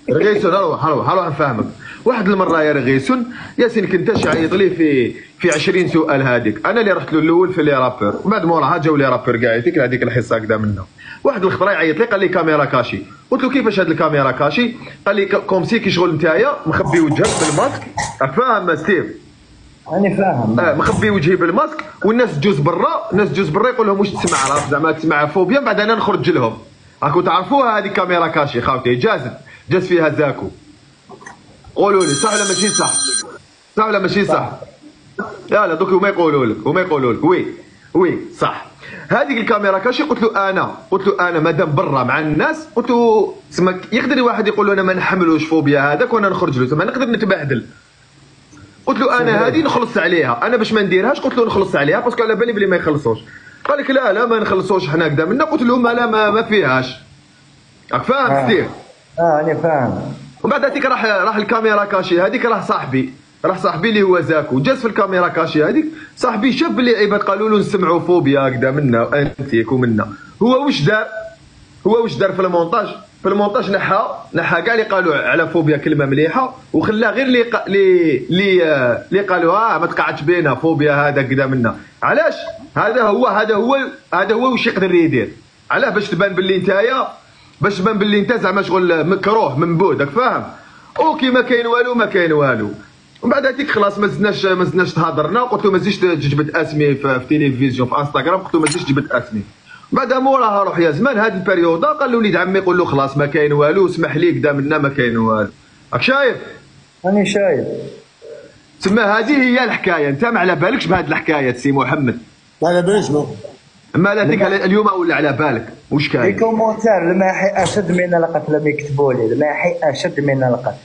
رغيسون هروح نفهمك. واحد المره يا رغيسون ياسين كنت شعيط لي في 20 سؤال هذيك، انا اللي رحت له الاول في لي رابور، وبعد موراها جاو لي رابور كاع هذيك الحصه هكذا منه. واحد الخطره يعيط لي قال لي كاميرا كاشي، قلت له كيفاش هاد الكاميرا كاشي؟ قال لي كومسي كي شغل نتايا مخبي وجهك بالماسك، فاهم ستيف؟ راني فاهم. مخبي وجهي بالماسك، والناس تجوز برا، يقول لهم واش تسمع راه زعما تسمع فوبيا، بعد انا نخرج لهم. راكم تعرفوها هذه كاميرا كاشي خاوتي، جاز فيها زاكو. قولوا لي صح ولا ماشي صح؟ صح ولا ماشي صح؟ لا دوك هما يقولوا لك وي صح. هذيك الكاميرا كاشي قلت له انا مادام برا مع الناس، قلت له تسمى يقدر واحد يقول له انا ما نحملوش فوبيا هذاك وانا نخرج له، تسمى نقدر نتبهدل. قلت له انا هذه نخلص عليها، انا باش ما نديرهاش قلت له نخلص عليها باسكو على بالي بلي ما يخلصوش. قال لك لا ما نخلصوش حنا هكذا منا. قلت له لا ما فيهاش. راك فاهم ستيف؟ انا فاهم. ومن بعد هذيك راح الكاميرا كاشي هذيك، راح صاحبي اللي هو زاكو جاز في الكاميرا كاشي هذيك. صاحبي شاف بلي عباد قالوا له نسمعوا فوبيا هكذا منا انتيك ومنا. هو واش دار في المونتاج نحى كاع اللي قالوا على فوبيا كلمه مليحه، وخلى غير اللي قالوا ما تقعدش بينا فوبيا هذا كذا منا. علاش؟ هذا هو واش يقدر يدير. علاه؟ باش تبان باللي انت زعما شغل مكروه من بودك، فاهم؟ اوكي ما كاين والو. ومن بعد هذيك خلاص ما زدناش تهضرنا، وقلت له ما تزيدش تجبد اسمي في التلفزيون في انستغرام، قلت له ما تزيدش تجبد اسمي. بعد موراها روح يا زمان هذه البريوده قال له وليد عمي قول له خلاص ما كاين والو، اسمح لي كدا منا ما كاين والو. راك شايف؟ راني شايف. تسمى هذه هي الحكايه. انت ما على بالكش بهذه الحكايه سي محمد؟ ما على باليش. ما لا ديك اليوم ولا على بالك واش كاين؟ لي كومونتير الماحي اشد من القتل، لم يكتبوا لي الماحي اشد من القتل.